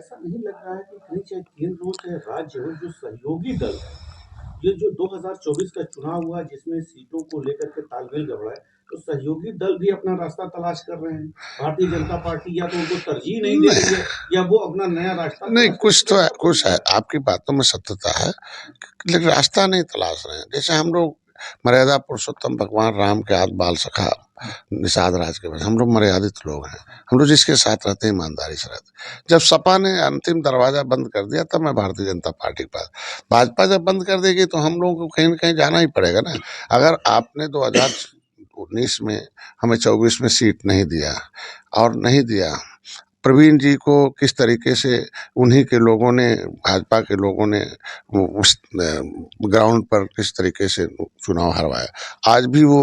ऐसा नहीं लग रहा है कि कहीं चाहे केंद्र हो चाहे राज्य हो, जो सहयोगी दल है, ये जो 2024 का चुनाव हुआ जिसमें सीटों को लेकर के तालमेल गड़बड़ा है, तो सहयोगी दल भी अपना रास्ता तलाश कर रहे हैं। भारतीय जनता पार्टी या तो उनको तरजीह नहीं दे रही नहीं है या वो अपना नया रास्ता नहीं, तलाश रही है। कैसा कुछ है, प्रतीत आपकी बातों में सत्यता है, लेकिन रास्ता नहीं तलाश रहे हैं। जैसे हम लोग मर्यादा पुरुषोत्तम भगवान राम के आद बाल सखा निषाद राज के बाद हम लोग मर्यादित लोग हैं। हम लोग जिसके साथ रहते हैं ईमानदारी से रहते हैं। जब सपा ने अंतिम दरवाजा बंद कर दिया तब मैं भारतीय जनता पार्टी के पास, भाजपा जब बंद कर देगी तो हम लोगों को कहीं ना कहीं जाना ही पड़ेगा ना। अगर आपने 2019 में हमें 24 में सीट नहीं दिया और नहीं दिया, प्रवीण जी को किस तरीके से उन्हीं के लोगों ने, भाजपा के लोगों ने उस ग्राउंड पर किस तरीके से चुनाव हरवाया। आज भी वो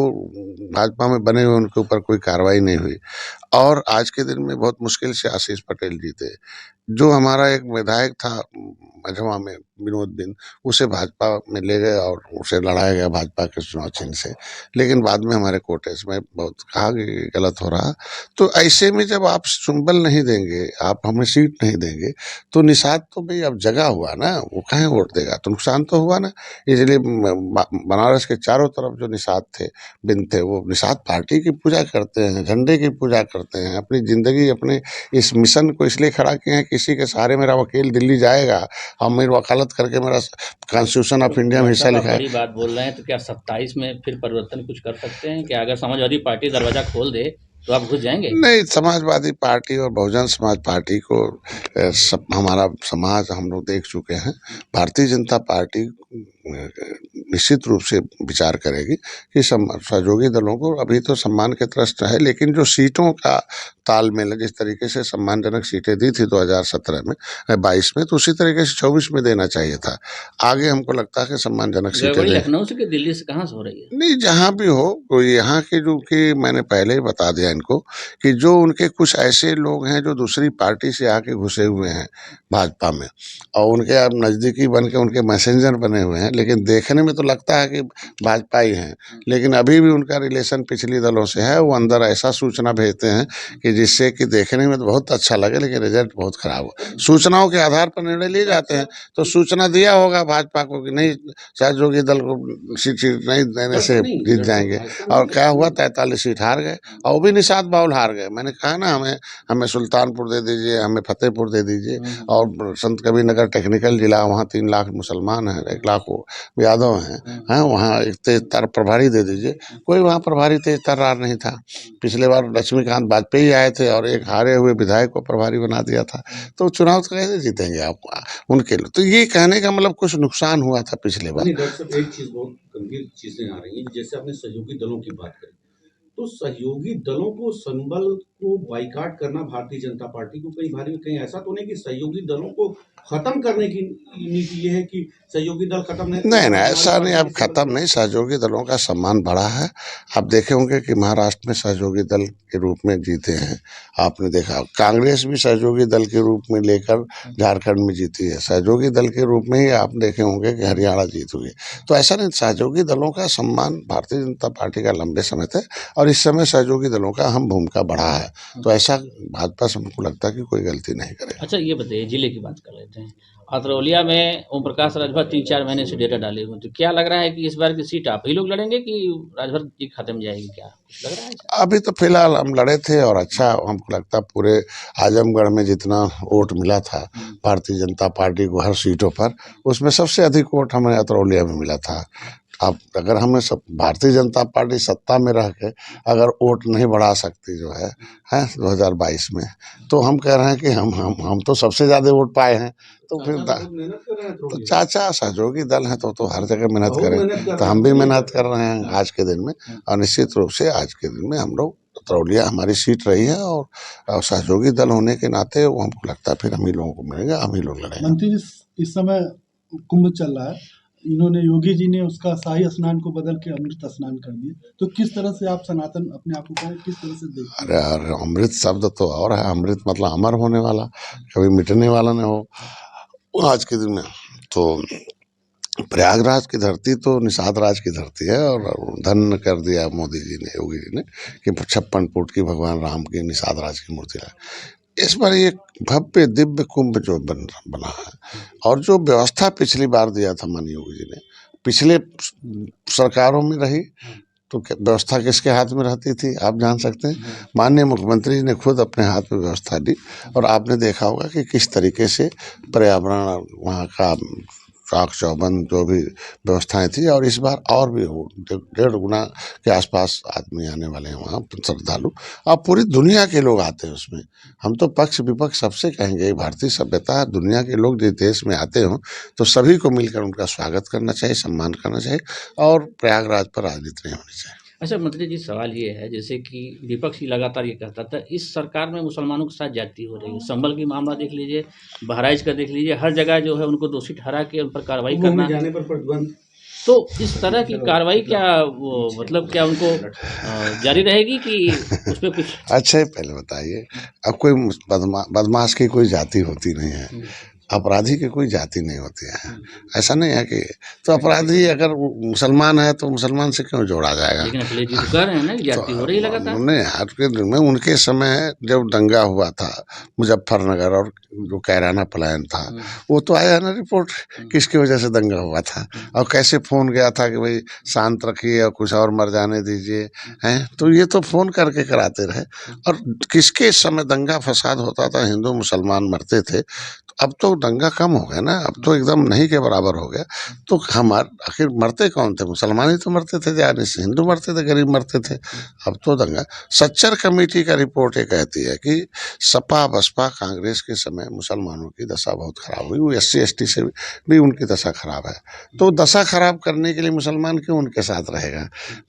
भाजपा में बने हुए, उनके ऊपर कोई कार्रवाई नहीं हुई। और आज के दिन में बहुत मुश्किल से आशीष पटेल जीते। जो हमारा एक विधायक था मझवा में, विनोद बिंद, उसे भाजपा में ले गए और उसे लड़ाया गया भाजपा के चुनाव चिन्ह से। लेकिन बाद में हमारे कोटेज में बहुत कहा कि गलत हो रहा। तो ऐसे में जब आप सुंबल नहीं देंगे, आप हमें सीट नहीं देंगे, तो निषाद तो भाई अब जगा हुआ ना, वो कहीं वोट देगा, तो नुकसान तो हुआ ना। इसलिए बनारस के चारों तरफ जो निषाद थे, बिंद थे, वो निषाद पार्टी की पूजा करते हैं, झंडे की पूजा करते हैं, अपनी जिंदगी अपने इस मिशन को इसलिए खड़ा किए हैं, किसी के सहारे मेरा वकील दिल्ली जाएगा और मेरी वकालत करके मेरा कॉन्स्टिट्यूशन ऑफ इंडिया में हिस्सा साहब, आप लिखा है। बड़ी बात बोल रहे हैं, तो क्या 27 में फिर परिवर्तन कुछ कर सकते हैं? क्या अगर समाजवादी पार्टी दरवाजा खोल दे तो आप घुस जाएंगे? नहीं, समाजवादी पार्टी और बहुजन समाज पार्टी को सब हमारा समाज हम लोग देख चुके हैं। भारतीय जनता पार्टी निश्चित रूप से विचार करेगी कि सहयोगी दलों को अभी तो सम्मान के त्रस्त है, लेकिन जो सीटों का तालमेल है, जिस तरीके से सम्मानजनक सीटें दी थी 2017 में 22 में, तो उसी तरीके से 24 में देना चाहिए था। आगे हमको लगता है कि सम्मानजनक सीटें गड़बड़ी दें। लखनऊ से कि दिल्ली से कहाँ से हो रही है? नहीं, जहाँ भी हो, तो यहाँ के जो कि मैंने पहले ही बता दिया इनको कि जो उनके कुछ ऐसे लोग हैं जो दूसरी पार्टी से आके घुसे हुए हैं भाजपा में, और उनके अब नज़दीकी बन के उनके मैसेंजर बने हुए हैं, लेकिन देखने में तो लगता है कि भाजपा ही हैं, लेकिन अभी भी उनका रिलेशन पिछली दलों से है। वो अंदर ऐसा सूचना भेजते हैं कि जिससे कि देखने में तो बहुत अच्छा लगे, लेकिन रिजल्ट बहुत खराब हो। सूचनाओं के आधार पर निर्णय लिए जाते हैं। तो सूचना दिया होगा भाजपा को कि नहीं, सहयोगी दल को सीट नहीं देने से जीत जाएंगे, और क्या हुआ, 43 सीट हार गए, और वो भी निषाद बाउल हार गए। मैंने कहा ना, हमें सुल्तानपुर दे दीजिए, हमें फतेहपुर दे दीजिए, और संत कबीर नगर टेक्निकल जिला, वहाँ 3 लाख मुसलमान हैं, 1 लाख यादव हैं, वहाँ एक तेज तार प्रभारी दे दीजिए। कोई वहाँ प्रभारी तेज तर्रार नहीं था। पिछले बार लक्ष्मीकांत वाजपेयी आए थे और एक हारे हुए विधायक को प्रभारी बना दिया था। तो चुनाव तो कैसे जीतेंगे आप उनके लिए? तो ये कहने का मतलब कुछ नुकसान हुआ था पिछले बार। डॉक्टर साहब, एक चीज बहुत गंभीर चीजें आ रही हैं, जैसे आपने सहयोगी दलों की बात करी, तो सहयोगी दलों को संबल को बाइकाट करना भारतीय जनता पार्टी को कई भारी, कहीं ऐसा तो नहीं कि सहयोगी दलों को खत्म करने की नीति ये है कि सहयोगी दल खत्म नहीं? नहीं नहीं, ऐसा नहीं, अब खत्म नहीं, सहयोगी दलों का सम्मान बढ़ा है। आप देखे होंगे कि महाराष्ट्र में सहयोगी दल के रूप में जीते हैं। आपने देखा कांग्रेस भी सहयोगी दल के रूप में लेकर झारखंड में जीती है। सहयोगी दल के रूप में ही आप देखे होंगे कि हरियाणा जीत हुई। तो ऐसा नहीं, सहयोगी दलों का सम्मान भारतीय जनता पार्टी का लंबे समय से, और इस समय सहयोगी दलों का अहम भूमिका बढ़ा है। तो ऐसा भाजपा से हमको लगता है कि कोई गलती नहीं करे। अच्छा, ये बताइए, जिले की बात कर लेते हैं। अतरौलिया में ओम प्रकाश राजभर 3-4 महीने से डेटा डाले हुए, तो क्या लग रहा है कि इस बार की सीट आप ही लोग लड़ेंगे कि राजभर जी खत्म जाएगी? क्या कुछ लग रहा है ऐसा? अभी तो फिलहाल हम लड़े थे, और अच्छा हमको लगता है पूरे आजमगढ़ में जितना वोट मिला था भारतीय जनता पार्टी को हर सीटों पर, उसमें सबसे अधिक वोट हमें अतरौलिया में मिला था। अब अगर हमें सब भारतीय जनता पार्टी सत्ता में रह के अगर वोट नहीं बढ़ा सकती जो है 2022 में, तो हम कह रहे हैं कि हम तो सबसे ज्यादा वोट पाए हैं। तो फिर मेहनत कर रहे हैं तो अतरौलिया। चाचा सहयोगी दल है तो हर जगह मेहनत करें, तो हम भी मेहनत कर रहे हैं आज के दिन में। और निश्चित रूप से आज के दिन में हम लोग, अतरौलिया हमारी सीट रही है, और सहयोगी दल होने के नाते वो हमको लगता है फिर हम ही लोगों को मिलेगा, हम ही लोग लड़ेंगे। मंत्री जी, इस समय कुंभ चल रहा है, इन्होंने, योगी जी ने उसका शाही स्नान को बदल के अमृत स्नान कर दिया, तो किस तरह से आप सनातन अपने आप को किस तरह से देखते हैं? अरे अमृत शब्द तो और है, अमृत मतलब अमर होने वाला, कभी मिटने वाला न हो। आज के दिन में तो प्रयागराज की धरती तो निषाद राज की धरती है, और धन्य कर दिया मोदी जी ने, योगी जी ने, कि 56 फुट की भगवान राम की निषाद राज की मूर्ति है। इस बार ये भव्य दिव्य कुंभ जो बना है, और जो व्यवस्था पिछली बार दिया था माननीय योगी जी ने, पिछले सरकारों में रही तो व्यवस्था किसके हाथ में रहती थी आप जान सकते हैं। माननीय मुख्यमंत्री जी ने खुद अपने हाथ में व्यवस्था दी, और आपने देखा होगा कि किस तरीके से पर्यावरण, वहाँ का चाक चौबंद जो भी व्यवस्थाएं थी, और इस बार और भी 1.5 गुना के आसपास आदमी आने वाले हैं वहाँ श्रद्धालु। अब पूरी दुनिया के लोग आते हैं उसमें। हम तो पक्ष विपक्ष सबसे कहेंगे, भारतीय सभ्यता, दुनिया के लोग जिस देश में आते हों तो सभी को मिलकर उनका स्वागत करना चाहिए, सम्मान करना चाहिए, और प्रयागराज पर राजनीति नहीं होनी चाहिए। अच्छा मंत्री जी, सवाल ये है, जैसे कि विपक्ष ही लगातार ये कहता था इस सरकार में मुसलमानों के साथ ज्यादती हो रही है। संभल की मामला देख लीजिए, बहराइच का देख लीजिए, हर जगह जो है उनको दोषी ठहरा के उन पर कार्रवाई कुंभ में करना। जाने पर प्रतिबंध। तो इस तरह की कार्रवाई क्या मतलब क्या उनको जारी रहेगी कि उस पर कुछ? अच्छा, पहले बताइए, अब कोई बदमाश की कोई जाति होती नहीं है, अपराधी की कोई जाति नहीं होती है। ऐसा नहीं है कि तो अपराधी अगर मुसलमान है तो मुसलमान से क्यों जोड़ा जाएगा। लेकिन अखिलेश जी तो कह रहे हैं ना कि जाति हो रही लगातार। नहीं, हर के दिन में उनके समय जब दंगा हुआ था मुजफ्फरनगर और जो कैराना पलायन था, वो तो आया ना रिपोर्ट किसकी वजह से दंगा हुआ था, और कैसे फोन गया था कि भाई शांत रखिए और कुछ और मर जाने दीजिए, हैं। तो ये तो फोन करके कराते रहे, और किसके समय दंगा फसाद होता था, हिंदू मुसलमान मरते थे। अब तो दंगा कम हो गया ना, अब तो एकदम नहीं के बराबर हो गया। तो हमारे आखिर मरते कौन थे, मुसलमान ही तो मरते थे जाने से, हिंदू मरते थे, गरीब मरते थे। अब तो दंगा। सच्चर कमेटी का रिपोर्ट ये कहती है कि सपा बसपा कांग्रेस के समय मुसलमानों की दशा बहुत खराब हुई, वो SC ST से भी उनकी दशा खराब है। तो दशा खराब करने के लिए मुसलमान क्यों उनके साथ रहेगा।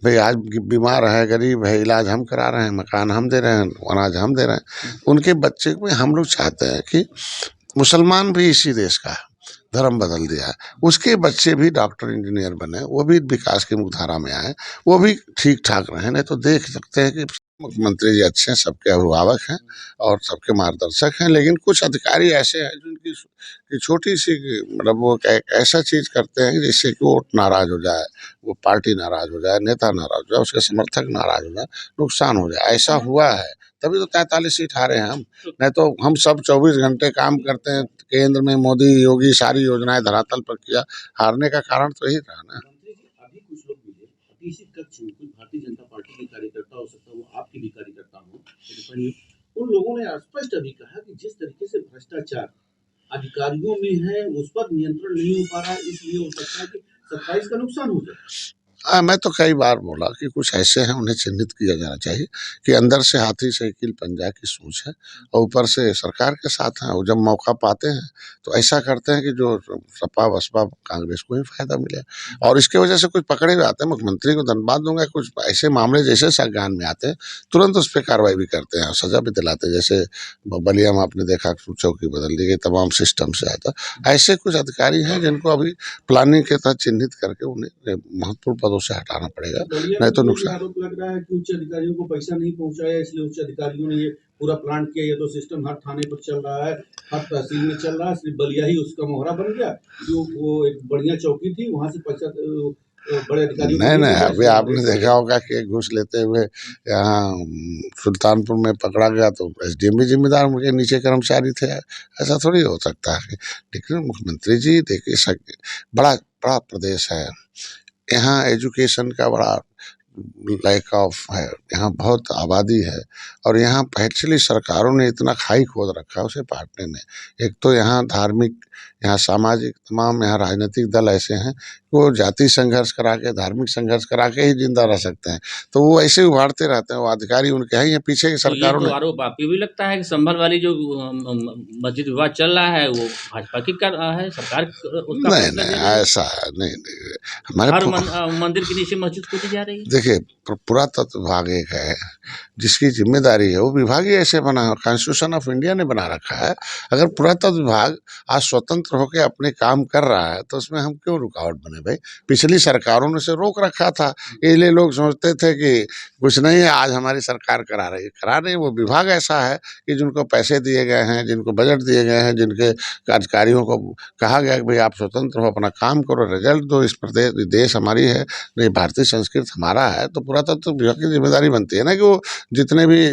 भाई आज बीमार है, गरीब है, इलाज हम करा रहे हैं, मकान हम दे रहे हैं, अनाज हम दे रहे हैं, उनके बच्चे को हम लोग चाहते हैं कि मुसलमान भी इसी देश का है, धर्म बदल दिया है, उसके बच्चे भी डॉक्टर इंजीनियर बने, वो भी विकास की मुख्यधारा में आए, वो भी ठीक ठाक रहे। नहीं तो देख सकते हैं कि मुख्यमंत्री जी अच्छे हैं, सबके अभिभावक हैं और सबके मार्गदर्शक हैं, लेकिन कुछ अधिकारी ऐसे हैं जिनकी कि छोटी सी मतलब वो ऐसा चीज करते हैं जिससे कि वो नाराज हो जाए, वो पार्टी नाराज हो जाए, नेता नाराज हो जाए, उसके समर्थक नाराज हो जाए, नुकसान हो जाए। ऐसा हुआ है, तभी तो 43 सीट हारे हैं हम। नहीं तो हम सब 24 घंटे काम करते हैं, केंद्र में मोदी योगी सारी योजनाएं धरातल पर किया, हारने का कारण तो यही रहा ना। मंत्री जी, अभी कुछ लोग मिले, अभी इसी कक्ष में कुछ भारतीय जनता पार्टी के कार्यकर्ता, हो सकता है वो आपके भी कार्यकर्ता हो, उन लोगों ने स्पष्ट अभी कहा कि जिस तरीके से भ्रष्टाचार अधिकारियों में है उस पर नियंत्रण नहीं हो पा रहा है, इसलिए हो सकता है कि 27 का नुकसान हो जाए। मैं तो कई बार बोला कि कुछ ऐसे हैं उन्हें चिन्हित किया जाना चाहिए कि अंदर से हाथी साइकिल पंजा की सोच है, और ऊपर से सरकार के साथ हैं, और जब मौका पाते हैं तो ऐसा करते हैं कि जो सपा बसपा कांग्रेस को ही फायदा मिले, और इसके वजह से कुछ पकड़े भी आते हैं। मुख्यमंत्री को धन्यवाद दूंगा, कुछ ऐसे मामले जैसे संज्ञान में आते हैं तुरंत उस पर कार्रवाई भी करते हैं और सजा भी दिलाते हैं। जैसे बलिया में आपने देखा चौकी बदल दी गई, तमाम सिस्टम से आता। ऐसे कुछ अधिकारी हैं जिनको अभी प्लानिंग के तहत चिन्हित करके उन्हें महत्वपूर्ण पदों से हटाना पड़ेगा, नहीं तो नुकसान। आरोप लग रहा है कि उच्च अधिकारियों को पैसा नहीं पहुंचाया, इसलिए उच्च अधिकारियों ने ये पूरा प्लान किया। ये तो सिस्टम हर थाने पर चल रहा है, हर तहसील में चल रहा है, सिर्फ बलिया ही उसका मोहरा बन गया। जो वो एक बढ़िया चौकी थी, वहां से पैसा बड़े अधिकारियों नहीं, अभी आपने देखा होगा कि घूस लेते हुए यहाँ सुल्तानपुर में पकड़ा गया तो SDM भी जिम्मेदार, उनके नीचे कर्मचारी थे। ऐसा थोड़ी हो सकता है। लेकिन मुख्यमंत्री जी देखिए, बड़ा बड़ा प्रदेश है, यहाँ एजुकेशन का बड़ा लैक ऑफ है, यहाँ बहुत आबादी है, और यहाँ पिछली सरकारों ने इतना खाई खोद रखा है उसे पाटने में। एक तो यहाँ धार्मिक, यहाँ सामाजिक, तमाम यहाँ राजनीतिक दल ऐसे हैं वो जाति संघर्ष करा के, धार्मिक संघर्ष करा के ही जिंदा रह सकते हैं, तो वो ऐसे उभारते रहते हैं। वो अधिकारी उनके हैं, ये पीछे की सरकारों ने। आरोप आप भी लगता है कि संभल वाली जो मस्जिद विवाद चल रहा है वो भाजपा की कर रहा है, सरकार नहीं, ऐसा नहीं, हमारे हर मंदिर के नीचे मस्जिद खोदी जा रही है। देखिए, पुरातत्व विभाग एक है जिसकी जिम्मेदारी है, वो विभाग ही ऐसे बना है, कॉन्स्टिट्यूशन ऑफ इंडिया ने बना रखा है। अगर पुरातत्व विभाग आज स्वतंत्र होकर अपने काम कर रहा है तो उसमें हम क्यों रुकावट बने भाई। पिछली सरकारों ने उसे रोक रखा था, इसलिए लोग सोचते थे कि कुछ नहीं है, आज हमारी सरकार करा रही है। करा नहीं, वो विभाग ऐसा है कि जिनको पैसे दिए गए हैं, जिनको बजट दिए गए हैं, जिनके अधिकारियों को कहा गया कि भाई आप स्वतंत्र हो, अपना काम करो, रिजल्ट दो। इस प्रदेश देश हमारी है, ये भारतीय संस्कृति हमारा है, तो पुरातत्व विभाग की जिम्मेदारी बनती है ना कि वो जितने भी